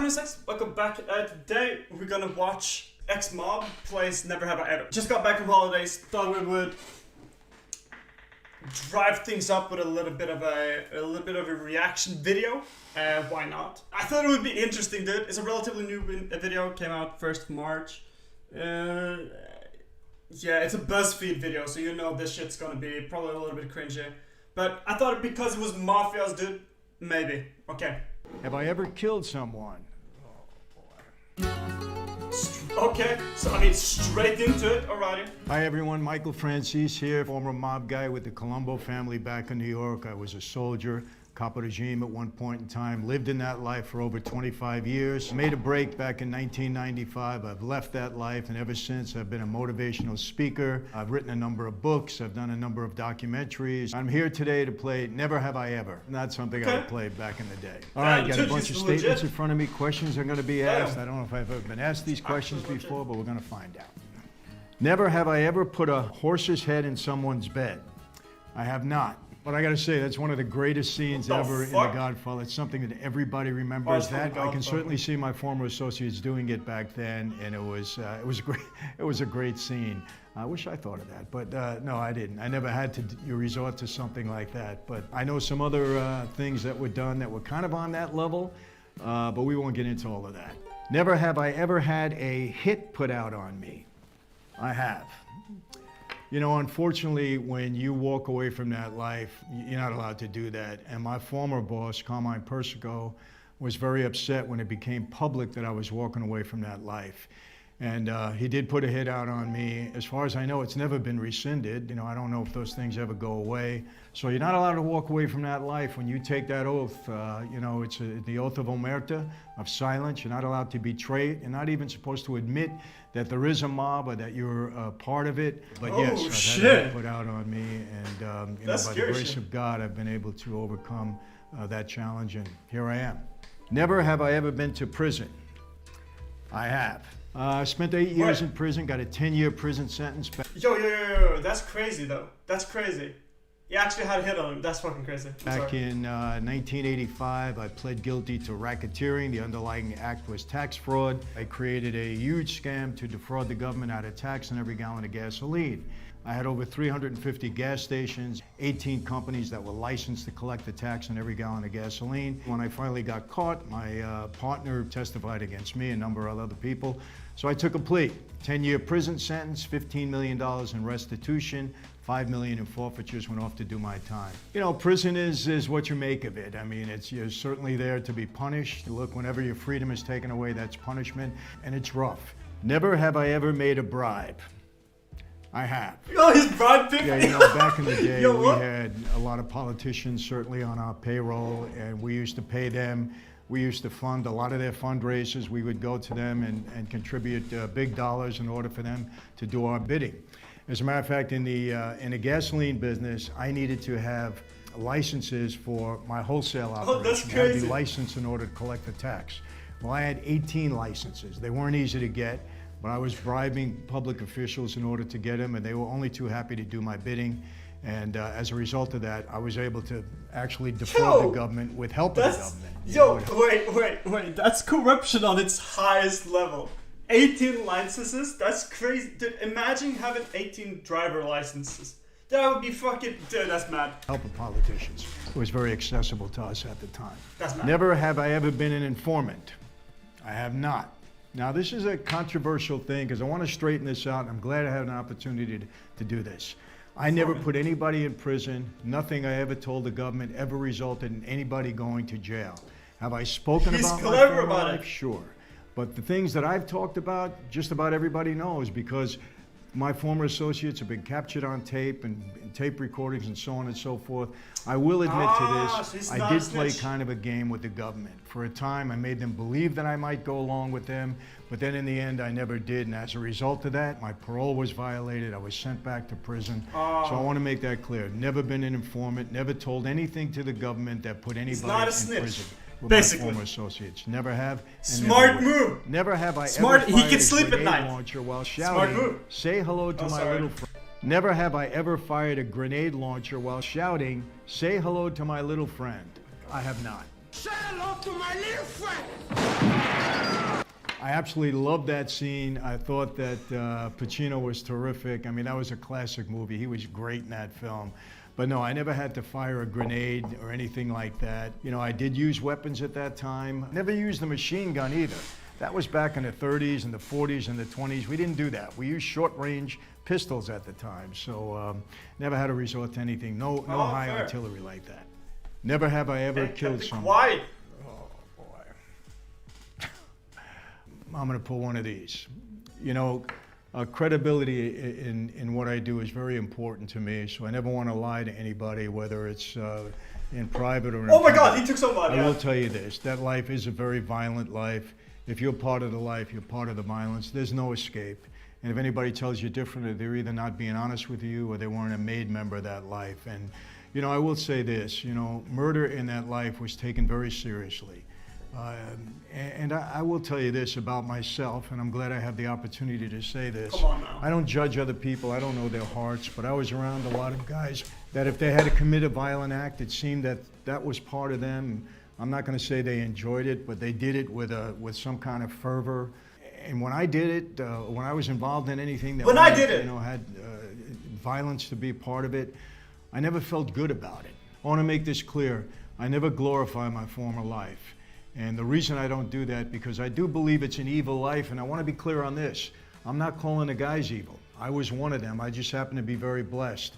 Hominisex, welcome back. Today we're gonna watch X Mob plays Never Have I Ever. Just got back from holidays, thought we would drive things up with a little bit of a reaction video. Why not? I thought it would be interesting, dude. It's a relatively new video, came out 1st of March. Yeah, it's a BuzzFeed video, so you know this shit's gonna be probably a little bit cringy. But I thought because it was Mafias, dude, maybe. Okay. Have I ever killed someone? Okay, so I mean straight into it, alrighty. Hi everyone, Michael Francis here, former mob guy with the Colombo family back in New York. I was a soldier, Capo regime at one point in time, lived in that life for over 25 years. Made a break back in 1995. I've left that life, and ever since I've been a motivational speaker. I've written a number of books. I've done a number of documentaries. I'm here today to play Never Have I Ever. Not something I would play back in the day. All right, got a bunch of statements in front of me. Questions are going to be asked. I don't know if I've ever been asked these questions before, but we're going to find out. Never have I ever put a horse's head in someone's bed. I have not. But I gotta say, that's one of the greatest scenes ever in The Godfather. It's something that everybody remembers. That I can certainly see my former associates doing it back then, and it was a great scene. I wish I thought of that, but no, I didn't. I never had to resort to something like that. But I know some other things that were done that were kind of on that level, but we won't get into all of that. Never have I ever had a hit put out on me. I have. You know, unfortunately, when you walk away from that life, you're not allowed to do that. And my former boss, Carmine Persico, was very upset when it became public that I was walking away from that life. And he did put a hit out on me. As far as I know, it's never been rescinded. You know, I don't know if those things ever go away. So you're not allowed to walk away from that life. When you take that oath, you know, it's the oath of omerta, of silence. You're not allowed to betray it. You're not even supposed to admit that there is a mob or that you're a part of it. But yes, I've had it put out on me. And you know, by the grace of God, I've been able to overcome that challenge. And here I am. Never have I ever been to prison. I have. I spent 8 years in prison, got a 10-year prison sentence. Yo, that's crazy though. That's crazy. You actually had a hit on him. That's fucking crazy. Back in 1985, I pled guilty to racketeering. The underlying act was tax fraud. I created a huge scam to defraud the government out of tax on every gallon of gasoline. I had over 350 gas stations, 18 companies that were licensed to collect the tax on every gallon of gasoline. When I finally got caught, my partner testified against me, a number of other people. So I took a plea, 10-year prison sentence, $15 million in restitution, $5 million in forfeitures, went off to do my time. You know, prison is what you make of it. I mean, you're certainly there to be punished. Look, whenever your freedom is taken away, that's punishment, and it's rough. Never have I ever made a bribe. I have. Oh, he's bribe people. Yeah, you know, back in the day, we had a lot of politicians certainly on our payroll, and we used to pay them. We used to fund a lot of their fundraisers. We would go to them and contribute big dollars in order for them to do our bidding. As a matter of fact, in the gasoline business, I needed to have licenses for my wholesale operation. Oh, that's crazy. I had to be licensed in order to collect the tax. Well, I had 18 licenses. They weren't easy to get, but I was bribing public officials in order to get them, and they were only too happy to do my bidding. And as a result of that, I was able to actually defraud the government with help of the government. Wait, that's corruption on its highest level. 18 licenses? That's crazy. Dude, imagine having 18 driver licenses. That would be fucking, dude, that's mad. Help of politicians. It was very accessible to us at the time. That's mad. Never have I ever been an informant. I have not. Now, this is a controversial thing because I want to straighten this out, and I'm glad I had an opportunity to do this. I never put anybody in prison. Nothing I ever told the government ever resulted in anybody going to jail. Have I spoken about my former life? Sure. But the things that I've talked about, just about everybody knows, because my former associates have been captured on tape and tape recordings and so on and so forth. I will admit to this, I did play kind of a game with the government. For a time, I made them believe that I might go along with them, but then in the end, I never did. And as a result of that, my parole was violated. I was sent back to prison. So I want to make that clear. Never been an informant, never told anything to the government that put anybody in prison. With basically, my former associates. Never have. Smart move. Never have I ever fired he can sleep at night. Launcher while shouting, "Say hello to my little friend." Never have I ever fired a grenade launcher while shouting, "Say hello to my little friend." I have not. Say hello to my little friend. I absolutely loved that scene. I thought that Pacino was terrific. I mean, that was a classic movie. He was great in that film. But no, I never had to fire a grenade or anything like that. You know, I did use weapons at that time. Never used a machine gun either. That was back in the 30s and the 40s and the 20s. We didn't do that. We used short-range pistols at the time. So never had to resort to anything. No high artillery like that. Never have I ever killed someone. Quiet. Oh, boy. I'm going to pull one of these. You know, credibility in what I do is very important to me, so I never want to lie to anybody, whether it's in private or in Oh my public. God, he took somebody. I will tell you this, that life is a very violent life. If you're part of the life, you're part of the violence. There's no escape. And if anybody tells you differently, they're either not being honest with you or they weren't a made member of that life. And, you know, I will say this, you know, murder in that life was taken very seriously. And I will tell you this about myself, and I'm glad I have the opportunity to say this. Come on now. I don't judge other people, I don't know their hearts, but I was around a lot of guys that if they had to commit a violent act, it seemed that that was part of them. I'm not going to say they enjoyed it, but they did it with some kind of fervor. And when I did it, when I was involved in anything that had violence to be a part of it, I never felt good about it. I want to make this clear. I never glorify my former life. And the reason I don't do that, because I do believe it's an evil life, and I want to be clear on this. I'm not calling the guys evil. I was one of them. I just happen to be very blessed.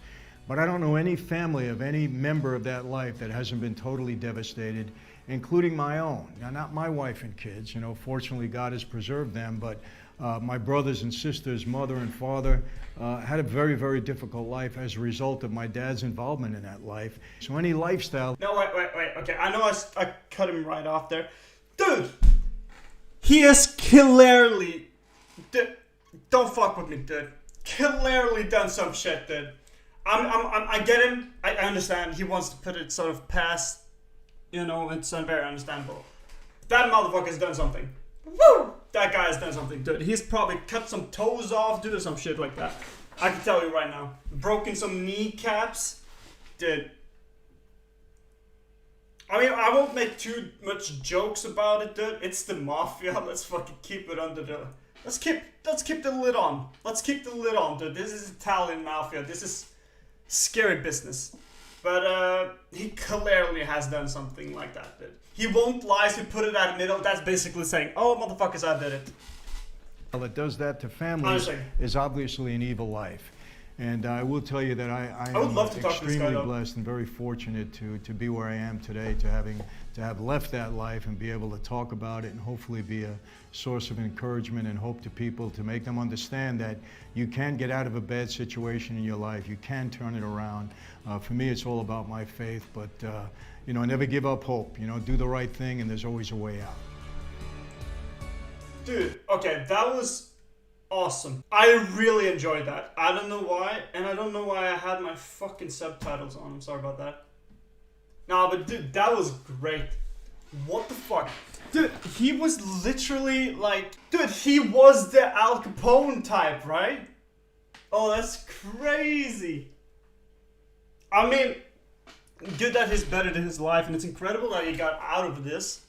But I don't know any family of any member of that life that hasn't been totally devastated, including my own. Now, not my wife and kids. You know, fortunately, God has preserved them, but my brothers and sisters, mother and father, had a very, very difficult life as a result of my dad's involvement in that life. So any lifestyle... No, wait. Okay, I know I cut him right off there. Dude! He has clearly... Don't fuck with me, dude. Clearly done some shit, dude. I get him. I understand. He wants to put it sort of past... You know, it's very understandable. That motherfucker's done something. Woo! That guy has done something, dude. He's probably cut some toes off, dude, or some shit like that. I can tell you right now. Broken some kneecaps. Dude. I mean, I won't make too much jokes about it, dude. It's the mafia. Let's fucking keep it under the... Let's keep the lid on. Let's keep the lid on, dude. This is Italian mafia. This is scary business. But he clearly has done something like that, dude. He won't lie, so put it at the middle. That's basically saying, oh, motherfuckers, I did it. Well, that does that to families is obviously an evil life. And I will tell you that I would am love to talk to this guy, extremely blessed and very fortunate to be where I am today, to have left that life and be able to talk about it and hopefully be a source of encouragement and hope to people, to make them understand that you can get out of a bad situation in your life. You can turn it around. For me, it's all about my faith, but you know, never give up hope. You know, do the right thing, and there's always a way out. Dude, okay, that was awesome. I really enjoyed that. I don't know why, and I don't know why I had my fucking subtitles on. I'm sorry about that. Nah, but dude, that was great. What the fuck? Dude, he was literally like... Dude, he was the Al Capone type, right? Oh, that's crazy. I mean, good that he's bettered his life, and it's incredible that he got out of this.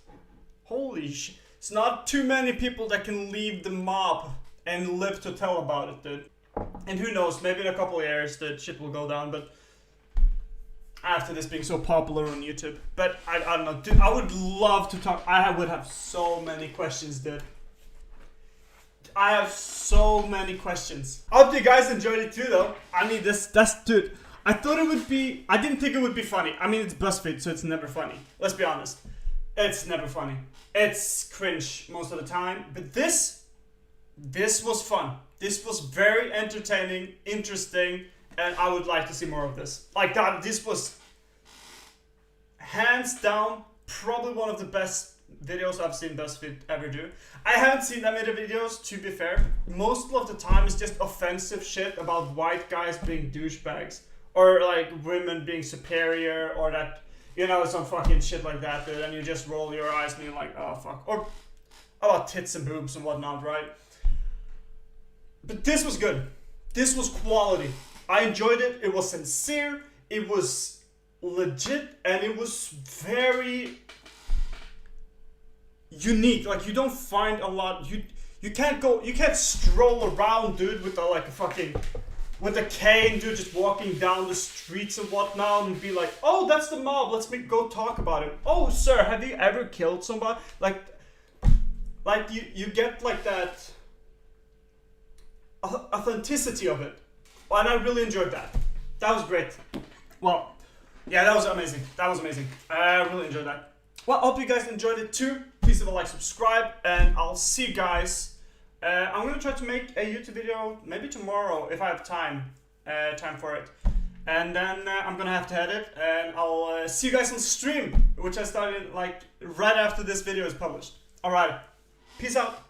Holy shit. It's not too many people that can leave the mob and live to tell about it, dude. And who knows, maybe in a couple of years the shit will go down, but after this being so popular on YouTube. But I don't know, dude, I would love to talk. I would have so many questions, dude. I have so many questions. I hope you guys enjoyed it too, though. I mean, that's, dude, I thought it would be, I didn't think it would be funny. I mean, it's BuzzFeed, so it's never funny. Let's be honest. It's never funny. It's cringe most of the time. But this was fun. This was very entertaining, interesting, and I would like to see more of this. Like that, this was hands down probably one of the best videos I've seen BuzzFeed ever do. I haven't seen that many videos, to be fair. Most of the time it's just offensive shit about white guys being douchebags, or like women being superior, or that, you know, some fucking shit like that, dude, and you just roll your eyes and you're like, oh fuck. Or about tits and boobs and whatnot, right? But this was good. This was quality. I enjoyed it. It was sincere. It was legit, and it was very unique. Like, you don't find a lot. You can't stroll around, dude, with with a cane, dude, just walking down the streets and whatnot, and be like, oh, that's the mob, let's go talk about it. Oh, sir, have you ever killed somebody? Like you get like that authenticity of it. And I really enjoyed that. That was great. Well, yeah, that was amazing. I really enjoyed that. Well, I hope you guys enjoyed it too. Please leave a like, subscribe, and I'll see you guys. I'm gonna try to make a YouTube video maybe tomorrow if I have time for it. And then I'm gonna have to edit, and I'll see you guys on stream, which I started like right after this video is published. Alright, peace out.